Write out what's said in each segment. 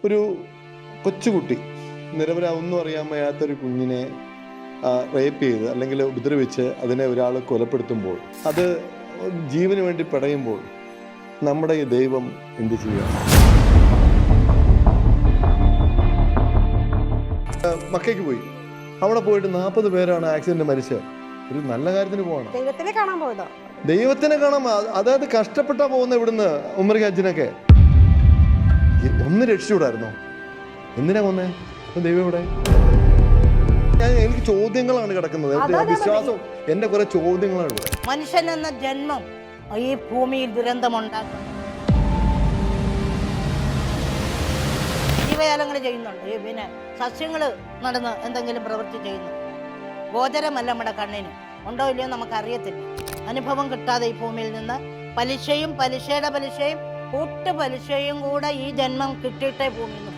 ഒരു കൊച്ചുകുട്ടി നിരപരാധമൊന്നും അറിയാൻ വയ്യാത്തൊരു കുഞ്ഞിനെ റേപ്പ് ചെയ്ത് അല്ലെങ്കിൽ ഉപദ്രവിച്ച് അതിനെ ഒരാൾ കൊലപ്പെടുത്തുമ്പോൾ, അത് ജീവന് വേണ്ടി പിടയുമ്പോൾ നമ്മുടെ ഈ ദൈവം എന്ത് ചെയ്യുക? മക്കയ്ക്ക് പോയി, അവിടെ പോയിട്ട് 40 പേരാണ് ആക്സിഡന്റ് മരിച്ചത്. ഒരു നല്ല കാര്യത്തിന് പോകണം, ദൈവത്തിനെ കാണാൻ പോയതോ? ദൈവത്തിനെ കാണാൻ. അതായത് കഷ്ടപ്പെട്ടാ പോകുന്ന ഇവിടുന്ന് ഉമ്മർ ഹജ്ജിനൊക്കെ. ഒന്ന് രക്ഷിച്ചൂടായിരുന്നോ? എന്തിനാ കൊന്നേ? ദൈവം ഇവിടെ. എനിക്ക് ചോദ്യങ്ങളാണ് കിടക്കുന്നത്, വിശ്വാസം. എന്റെ കുറെ ചോദ്യങ്ങളാണ് ഇവിടെ. മനുഷ്യൻ എന്ന ജന്മം ഈ ഭൂമിയിൽ ദുരന്തമുണ്ടാക്കുന്നു. ജീവജാലങ്ങൾ ചെയ്യുന്നുണ്ട്, പിന്നെ സസ്യങ്ങൾ നടന്ന് എന്തെങ്കിലും പ്രവൃത്തി ചെയ്യുന്നു. ഗോചരമല്ല നമ്മുടെ കണ്ണിന്. ഉണ്ടോ ഇല്ലയോ നമുക്കറിയത്തില്ല. അനുഭവം കിട്ടാതെ ഈ ഭൂമിയിൽ നിന്ന് പലിശയും പലിശയുടെ പലിശയും കൂട്ടുപലിശയും കൂടെ ഈ ജന്മം കിട്ടിയിട്ടേ ഭൂമിയിൽ നിന്ന്.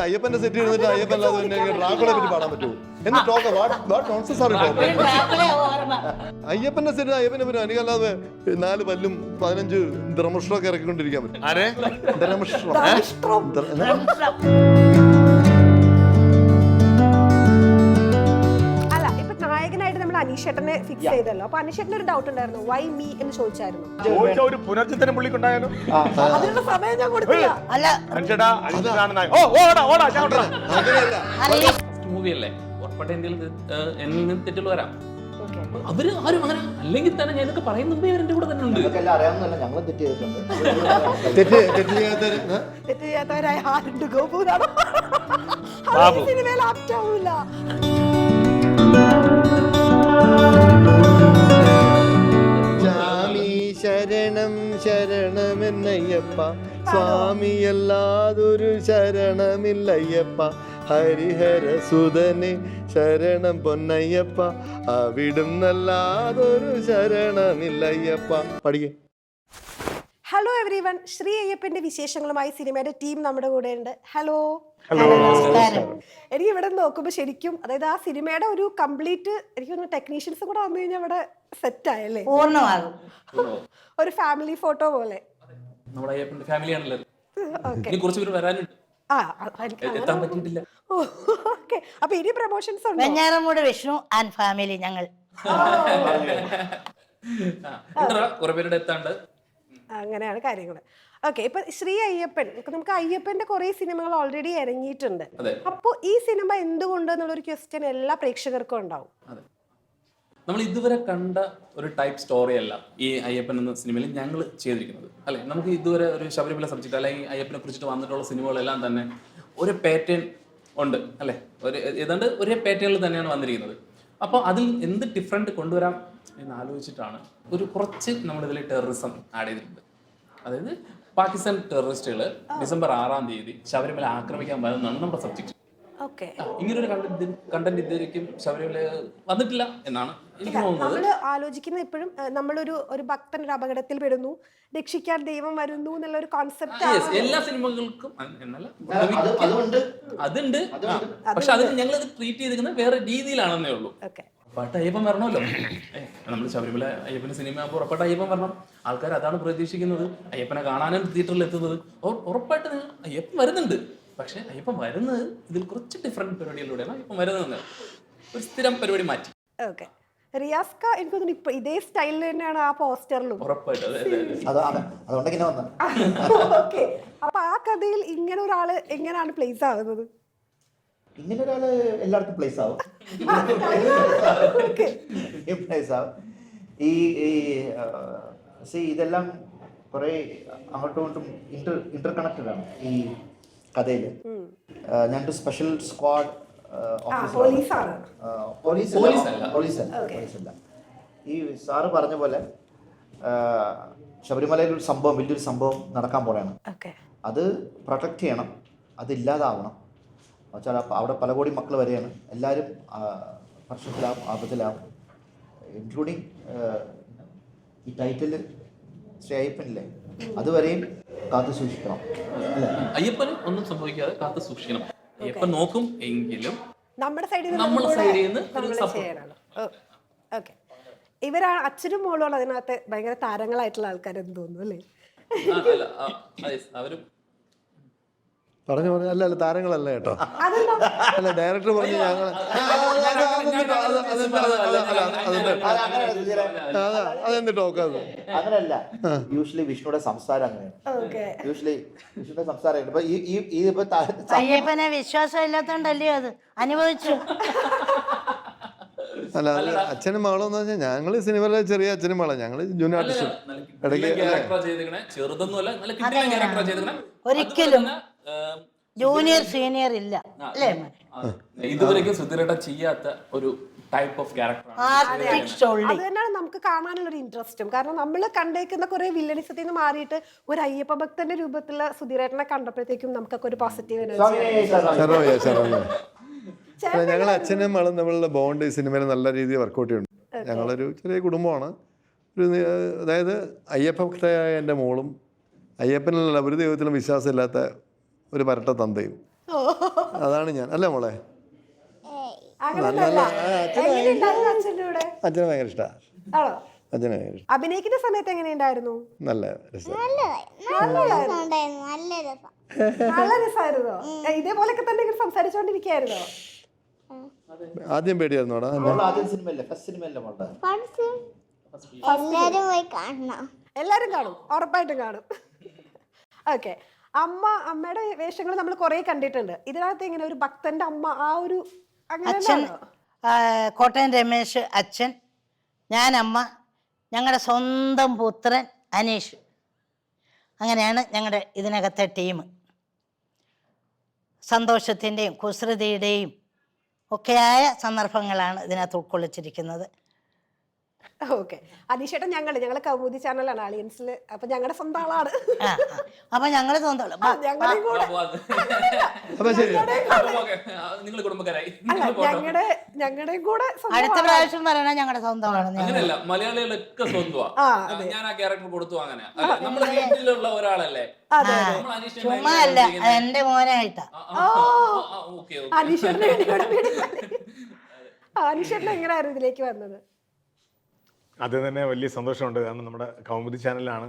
അയ്യപ്പന്റെ സെറ്റ് ഇരുന്നിട്ട് അയ്യപ്പൻ ഡ്രാക്കുളെ പറ്റി പാടാൻ പറ്റുമോ? അയ്യപ്പന്റെ സെറ്റ് അയ്യപ്പനെ പറ്റും. എനിക്കല്ലാതെ 4 പല്ലും 15 ദ്രമഷ്ട്രമൊക്കെ ഇറക്കിക്കൊണ്ടിരിക്കാൻ പറ്റും. അനീഷേട്ടനെ ഫിക്സ് ചെയ്തല്ലോ. അപ്പൊ അനീഷേട്ടന് ഒരു ഡൗട്ട് ഉണ്ടായിരുന്നു, വൈ മീ എന്ന് ചോദിച്ചായിരുന്നു. ഒരു പുനർചിന്തനം പുള്ളിക്കുണ്ടായാലോ? അതിനുള്ള സമയം ഞാൻ കൊടുത്തില്ല. അല്ല മൂവിയല്ലേ, ഉറപ്പായിട്ട് എന്തെങ്കിലും തെറ്റുകൾ വരാം. അവര് ആരും അങ്ങനെ അല്ലെങ്കിൽ തന്നെ ഞാനൊക്കെ പറയുന്നുണ്ട്, ഇവരുടെ കൂടെ തന്നെ ഉണ്ട്. തെറ്റ് ചെയ്യാത്തവരായ ആരുണ്ട്? ഗോപുരാണോ? സിനിമയിൽ ആപ്റ്റാവൂല. ശരണം ശരണമെന്നയ്യപ്പ, സ്വാമിയല്ലാതൊരു ശരണമില്ലയ്യപ്പ, ഹരിഹരസുതനെ ശരണം പൊന്നയ്യപ്പ, അവിടുന്നല്ലാതൊരു ശരണമില്ലയ്യപ്പ. പഠിക്കേ. ഹലോ എവരിവൺ, ശ്രീ അയ്യപ്പന്റെ വിശേഷങ്ങളുമായി സിനിമയുടെ ടീം നമ്മുടെ കൂടെ ഉണ്ട്. ഹലോ. എനിക്ക് ഇവിടെ നോക്കുമ്പോ ശരിക്കും, അതായത് ആ സിനിമയുടെ ഒരു കംപ്ലീറ്റ്, എനിക്ക് തോന്നുന്നു ടെക്നീഷ്യൻസും കൂടെ വന്നു കഴിഞ്ഞാൽ ഇവിടെ സെറ്റ് ആയല്ലേ, പൂർണ്ണമാകും. ഒരു ഫാമിലി ഫോട്ടോ പോലെ. നമ്മുടെ അയ്യപ്പന്റെ ഫാമിലി ആണല്ലോ. കുറച്ച് പേര് വരാനുണ്ട്, എത്താൻ പറ്റിയിട്ടില്ല. അപ്പൊ ഇനി പ്രൊമോഷൻസ് ഉണ്ട്. വെഞ്ഞാറമൂട് വിഷ്ണു ആൻഡ് ഫാമിലി ഞങ്ങൾ കുറെ പേരുടെ എത്താണ്ട്. അങ്ങനെയാണ് കാര്യങ്ങൾ. ഓക്കെ, ഇപ്പൊ ശ്രീ അയ്യപ്പൻ, നമുക്ക് അയ്യപ്പന്റെ കുറെ സിനിമകൾ ഓൾറെഡി ഇറങ്ങിയിട്ടുണ്ട്. അപ്പൊ ഈ സിനിമ എന്തുകൊണ്ട് എന്നുള്ളൊരു ക്വസ്റ്റ്യൻ എല്ലാ പ്രേക്ഷകർക്കും ഉണ്ടാവും. നമ്മൾ ഇതുവരെ കണ്ട ഒരു ടൈപ്പ് സ്റ്റോറി അല്ല ഈ അയ്യപ്പൻ എന്ന സിനിമയിൽ ഞങ്ങൾ ചെയ്തിരിക്കുന്നത്, അല്ലെ? നമുക്ക് ഇതുവരെ ഒരു ശബരിമല സബ്ജക്റ്റ് അല്ലെങ്കിൽ അയ്യപ്പനെ കുറിച്ചിട്ട് വന്നിട്ടുള്ള സിനിമകളെല്ലാം തന്നെ ഒരു പാറ്റേൺ ഉണ്ട്, അല്ലെ? ഏതാണ്ട് ഒരേ പാറ്റേണിൽ തന്നെയാണ് വന്നിരിക്കുന്നത്. അപ്പോൾ അതിൽ എന്ത് ഡിഫറെൻറ്റ് കൊണ്ടുവരാം എന്ന് ആലോചിച്ചിട്ടാണ് കുറച്ച് നമ്മളിതിൽ ടെററിസം ആഡ് ചെയ്തിട്ടുണ്ട്. അതായത് പാകിസ്ഥാൻ ടെററിസ്റ്റുകൾ ഡിസംബർ 6-ാം തീയതി ശബരിമല ആക്രമിക്കാൻ വരുന്നതാണ് നമ്മുടെ സബ്ജക്റ്റ്. ഇങ്ങനൊരു കണ്ടന്റ് ഇതുവരെയും ശബരിമല വന്നിട്ടില്ല എന്നാണ് എനിക്ക് തോന്നുന്നത്. നമ്മൾ ആലോചിക്കുന്ന ഇപ്പോഴും നമ്മളൊരു ഭക്തൻ ഒരു അപകടത്തിൽ പെടുന്നു, രക്ഷിക്കാൻ ദൈവം വരുന്നു എന്നുള്ള ഒരു കോൺസെപ്റ്റ് എല്ലാ സിനിമകൾക്കും അതുണ്ട്. പക്ഷെ അതിന് ഞങ്ങൾ ട്രീറ്റ് ചെയ്തിരിക്കുന്നത് വേറെ രീതിയിലാണെന്നേ ഉള്ളൂ. ഉറപ്പായിട്ട് അയ്യപ്പൻ വരണമല്ലോ. നമ്മൾ ശബരിമല അയ്യപ്പന്റെ സിനിമ ആകുമ്പോൾ ഉറപ്പായിട്ട് അയ്യപ്പൻ വരണം. ആൾക്കാർ അതാണ് പ്രതീക്ഷിക്കുന്നത്, അയ്യപ്പനെ കാണാനും തിയേറ്ററിൽ എത്തുന്നത്. ഉറപ്പായിട്ട് അയ്യപ്പൻ വരുന്നുണ്ട്. പക്ഷെ അയ്യപ്പൻ വരുന്നത് ഇതിൽ കുറച്ച് ഡിഫറെന്റ് പരിപാടികളിലൂടെയാണ് അയ്യപ്പൻ വരുന്നത്. ഒരു സ്ഥിരം പരിപാടി മാറ്റി. റിയാസ്ക എനിക്ക് തോന്നുന്നു ഇപ്പൊ ഇതേ സ്റ്റൈലിൽ തന്നെയാണ് ആ പോസ്റ്ററിലും. അപ്പൊ ആ കഥയിൽ ഇങ്ങനെ ഒരാള് എങ്ങനെയാണ് പ്ലേസ് ആകുന്നത്? ഇങ്ങനെ ഒരാള് എല്ലായിടത്തും പ്ലേസ് ആവും. ഇതെല്ലാം കുറെ അങ്ങോട്ടും ഇങ്ങോട്ടും ഇന്റർകണക്റ്റഡ് ആണ് ഈ കഥയില്. ഞാനൊരു സ്പെഷ്യൽ സ്ക്വാഡ് പോലീസല്ല. ഈ സാറ് പറഞ്ഞ പോലെ ശബരിമലയിൽ ഒരു സംഭവം, വലിയൊരു സംഭവം നടക്കാൻ പോലെയാണ്. അത് പ്രൊട്ടക്ട് ചെയ്യണം, അതില്ലാതാവണം. വെച്ചാൽ അവിടെ പല കോടി മക്കൾ വരെയാണ്, എല്ലാവരും പ്രശ്നത്തിലാവും, ആപത്തിലാവും, ഇൻക്ലൂഡിങ് ഈ ടൈറ്റിൽ ശ്രീ അയ്യപ്പനില്ലേ, അതുവരെയും കാത്തു സൂക്ഷിക്കണം. അയ്യപ്പന് ഒന്നും സംഭവിക്കാതെ കാത്തു സൂക്ഷിക്കണം. അയ്യപ്പൻ നോക്കും എങ്കിലും നമ്മുടെ സൈഡിൽ നിന്ന് ഇവരാണ് അച്ഛനും മോളുമാണ് അതിനകത്ത് ഭയങ്കര താരങ്ങളായിട്ടുള്ള ആൾക്കാരെന്ന് തോന്നുന്നു അല്ലേ? അല്ല അതെ അവരും പറഞ്ഞു അല്ല താരങ്ങളല്ല കേട്ടോ. അല്ല ഡയറക്ടർ പറഞ്ഞു ഞങ്ങൾ അതെന്ത് ടോക്കത് അങ്ങനെയല്ല. യൂഷ്വലി വിഷ്ണുയുടെ സംസാരം അങ്ങനെയാണ്. യൂഷ്വലി വിഷ്ണുയുടെ സംസാരം ഇപ്പൊ ഇപ്പൊ അയ്യപ്പനെ വിശ്വാസം ഇല്ലാത്തോണ്ടല്ലേ അത് അനുഭവിച്ചു. അല്ല അത് അച്ഛനും മകളും എന്ന് വെച്ചാൽ ഞങ്ങള് സിനിമയിലെ ചെറിയ അച്ഛനും മകളും, ഞങ്ങള് ജൂനിയർ ആർട്ടിസ്റ്റ് ചെറുതൊന്നുമല്ല, നല്ല കിട്ടിയ ക്യാരക്ടറാ ചെയ്തിരിക്കണേ. ഒരിക്കലും ജൂനിയർ സീനിയർ ഇല്ല അല്ലേ? ഇതുവരെയ്ക്കും സുധീരേട്ട ചെയ്യാത്ത ഒരു ടൈപ്പ് ഓഫ് ക്യാരക്ടറാണ്. അത് തന്നെയാണ് നമുക്ക് കാണാനുള്ള ഒരു ഇൻട്രസ്റ്റും. കാരണം നമ്മൾ കണ്ടേക്കുന്ന കുറെ വില്ലനിസത്തിൽ നിന്ന് മാറിയിട്ട് ഒരു അയ്യപ്പ ഭക്തന്റെ രൂപത്തിലുള്ള സുധീരേട്ടനെ കണ്ടപ്പോഴത്തേക്കും നമുക്കൊക്കെ ഒരു പോസിറ്റീവ് ഞങ്ങളെ അച്ഛനും മകളും തമ്മിലുള്ള ബോണ്ട് ഈ സിനിമയിൽ നല്ല രീതിയിൽ വർക്കൗട്ട് ചെയ്യുന്നുണ്ട്. ഞങ്ങളൊരു ചെറിയ കുടുംബമാണ്. അതായത് അയ്യപ്പ ഭക്തയായ എൻ്റെ മോളും അയ്യപ്പനിലുള്ള ഒരു ദൈവത്തിലും വിശ്വാസമില്ലാത്ത ഒരു പരട്ട തന്തയും. അതാണ് ഞാൻ. അല്ലേ മോളെ? അച്ഛനെ ഭയങ്കര ഇഷ്ടമാണ്. അച്ഛനെ ഭയങ്കര ഇഷ്ടം. അഭിനയിക്കുന്ന സമയത്ത് എങ്ങനെയുണ്ടായിരുന്നു? നല്ല രസം. നല്ല രസമായിരുന്നോ? ഇതേപോലൊക്കെ തന്നെ സംസാരിച്ചോണ്ടിരിക്കായിരുന്നോ? ആദ്യം പേടിയായിരുന്നു. എല്ലാരും കാണും, ഉറപ്പായിട്ടും കാണും. ഓക്കെ, അമ്മയുടെ വേഷങ്ങൾ നമ്മൾ കുറെ കണ്ടിട്ടുണ്ട്. ഇതിനകത്ത് ഇങ്ങനെ ഒരു ഭക്തന്റെ അമ്മ ആ ഒരു അച്ഛൻ കോട്ടയം രമേശ് അച്ഛൻ, ഞാൻ അമ്മ, ഞങ്ങളുടെ സ്വന്തം പുത്രൻ അനീഷ്, അങ്ങനെയാണ് ഞങ്ങളുടെ ഇതിനകത്തെ ടീം. സന്തോഷത്തിൻ്റെയും കുസൃതിയുടെയും ഒക്കെയായ സന്ദർഭങ്ങളാണ് ഇതിനകത്ത് ഉൾക്കൊള്ളിച്ചിരിക്കുന്നത്. ഓക്കെ, അനീഷേട്ടൻ ഞങ്ങളെ കൗമുദി ചാനലാണ് അളിയൻസിൽ. അപ്പൊ ഞങ്ങളുടെ സ്വന്തം ആളാണ്. അപ്പൊ ഞങ്ങള് സ്വന്തം ഞങ്ങളുടെ കൂടെ അടുത്ത പ്രാവശ്യം പറയണ ഞങ്ങളുടെ സ്വന്തമാണ്. അങ്ങനെയല്ല, മലയാളികളൊക്കെ സ്വന്തമാണ്. ഞാൻ ആ ക്യാരക്ടർ കൊടുത്തു. അങ്ങനെ നമ്മുടെ വീട്ടിലുള്ള ഒരാളല്ലേ. ചുമ്മാ അല്ല, എന്റെ മോനായിട്ടാ. അനീഷേട്ടൻ എങ്ങനെയായിരുന്നു ഇതിലേക്ക് വന്നത്? അത് തന്നെ വലിയ സന്തോഷമുണ്ട്. കാരണം നമ്മുടെ കൗമുദി ചാനലാണ്.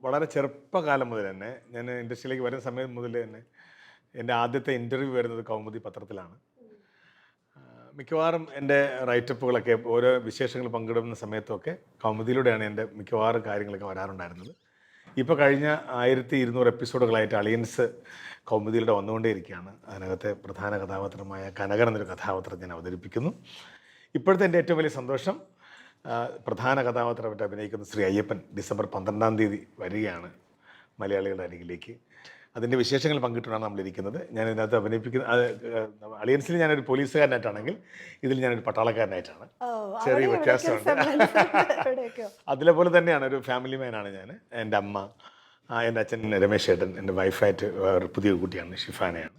വളരെ ചെറുപ്പകാലം മുതൽ തന്നെ, ഞാൻ ഇൻഡസ്ട്രിയിലേക്ക് വരുന്ന സമയം മുതൽ തന്നെ എൻ്റെ ആദ്യത്തെ ഇൻ്റർവ്യൂ വരുന്നത് കൗമുദി പത്രത്തിലാണ്. മിക്കവാറും എൻ്റെ റൈറ്റപ്പുകളൊക്കെ ഓരോ വിശേഷങ്ങൾ പങ്കിടുന്ന സമയത്തൊക്കെ കൗമുദിയിലൂടെയാണ് എൻ്റെ മിക്കവാറും കാര്യങ്ങളൊക്കെ വരാറുണ്ടായിരുന്നത്. ഇപ്പോൾ കഴിഞ്ഞ 1200 എപ്പിസോഡുകളായിട്ട് അളിയൻസ് കൗമുദിയിലൂടെ വന്നുകൊണ്ടേയിരിക്കുകയാണ്. അതിനകത്തെ പ്രധാന കഥാപാത്രമായ കനകൻ എന്നൊരു കഥാപാത്രം ഞാൻ അവതരിപ്പിക്കുന്നു. ഇപ്പോഴത്തെ എൻ്റെ ഏറ്റവും വലിയ സന്തോഷം, പ്രധാന കഥാപാത്രമായിട്ട് അഭിനയിക്കുന്ന ശ്രീ അയ്യപ്പൻ ഡിസംബർ 12-ാം തീയതി വരികയാണ് മലയാളികളുടെ അരികിലേക്ക്. അതിൻ്റെ വിശേഷങ്ങൾ പങ്കിട്ടാണ് നമ്മളിരിക്കുന്നത്. ഞാൻ ഇതിനകത്ത് അഭിനയിപ്പിക്കുന്ന അളിയൻസിൽ ഞാനൊരു പോലീസുകാരനായിട്ടാണെങ്കിൽ ഇതിൽ ഞാനൊരു പട്ടാളക്കാരനായിട്ടാണ്. ചെറിയ വ്യത്യാസമുണ്ട്. അതിലെപോലെ തന്നെയാണ്, ഒരു ഫാമിലി മാനാണ് ഞാൻ. എൻ്റെ അമ്മ, എൻ്റെ അച്ഛൻ രമേശ് ചേട്ടൻ, എൻ്റെ വൈഫായിട്ട് ഒരു പുതിയ കുട്ടിയാണ് ഷിഫാനയാണ്.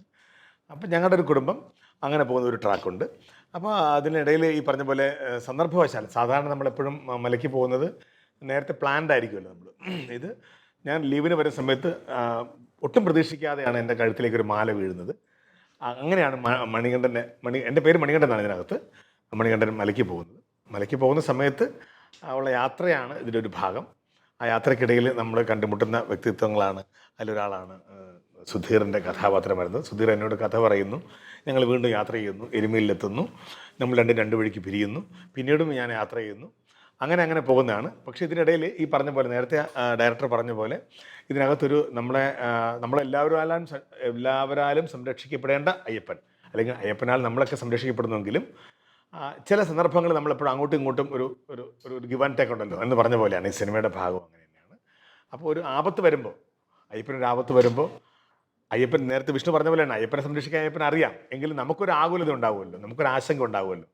അപ്പം ഞങ്ങളുടെ ഒരു കുടുംബം അങ്ങനെ പോകുന്ന ഒരു ട്രാക്കുണ്ട്. അപ്പോൾ അതിനിടയിൽ ഈ പറഞ്ഞ പോലെ സന്ദർഭവശാൽ, സാധാരണ നമ്മളെപ്പോഴും മലയ്ക്ക് പോകുന്നത് നേരത്തെ പ്ലാൻഡ് ആയിരിക്കുമല്ലോ നമ്മൾ. ഇത് ഞാൻ ലീവിന് വരുന്ന സമയത്ത് ഒട്ടും പ്രതീക്ഷിക്കാതെയാണ് എൻ്റെ കഴുത്തിലേക്ക് ഒരു മാല വീഴുന്നത്. അങ്ങനെയാണ് എൻ്റെ പേര് മണികണ്ഠൻ എന്നാണ് ഇതിനകത്ത്. മണികണ്ഠൻ മലയ്ക്ക് പോകുന്നത്. മലയ്ക്ക് പോകുന്ന സമയത്ത് ഉള്ള യാത്രയാണ് ഇതിൻ്റെ ഒരു ഭാഗം. ആ യാത്രക്കിടയിൽ നമ്മൾ കണ്ടുമുട്ടുന്ന വ്യക്തിത്വങ്ങളാണ്. അതിലൊരാളാണ് സുധീറിൻ്റെ കഥാപാത്രം വരുന്നത്. സുധീർ എന്നോട് കഥ പറയുന്നു. ഞങ്ങൾ വീണ്ടും യാത്ര ചെയ്യുന്നു. എരുമയിലെത്തുന്നു. നമ്മൾ രണ്ട് വഴിക്ക് പിരിയുന്നു. പിന്നീടും ഞാൻ യാത്ര ചെയ്യുന്നു. അങ്ങനെ പോകുന്നതാണ്. പക്ഷേ ഇതിനിടയിൽ ഈ പറഞ്ഞ പോലെ, നേരത്തെ ഡയറക്ടർ പറഞ്ഞ പോലെ, ഇതിനകത്തൊരു എല്ലാവരാലും സംരക്ഷിക്കപ്പെടേണ്ട അയ്യപ്പൻ, അല്ലെങ്കിൽ അയ്യപ്പനാൽ നമ്മളൊക്കെ സംരക്ഷിക്കപ്പെടുന്നെങ്കിലും ചില സന്ദർഭങ്ങൾ നമ്മളെപ്പോഴും അങ്ങോട്ടും ഇങ്ങോട്ടും ഒരു ഗിവ് ആൻഡ് ടേക്ക് ഉണ്ടല്ലോ എന്ന് പറഞ്ഞ പോലെയാണ് ഈ സിനിമയുടെ ഭാഗം. അങ്ങനെ തന്നെയാണ്. അപ്പോൾ ഒരു ആപത്ത് വരുമ്പോൾ, അയ്യപ്പനൊരു ആപത്ത് വരുമ്പോൾ, അയ്യപ്പൻ നേരത്തെ വിഷ്ണു പറഞ്ഞ പോലെയാണ്, അയ്യപ്പനെ സംരക്ഷിക്കാൻ അയ്യപ്പൻ അറിയാം. എങ്കിലും നമുക്കൊരു ആകുലത ഉണ്ടാവുമല്ലോ, നമുക്കൊരു ആശങ്ക ഉണ്ടാവുമല്ലോ